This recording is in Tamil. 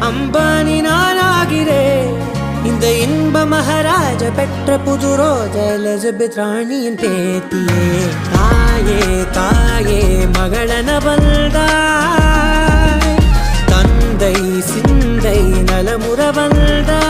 அம்பானி நானாகிறேன். இந்த இன்ப மகாராஜ பெற்ற புது ரோஜா எலிசபெத் ராணியின் பேத்தியே. தாயே தாயே மகளன வந்தாய், தந்தை சிந்தை நலமுற வந்தாய்.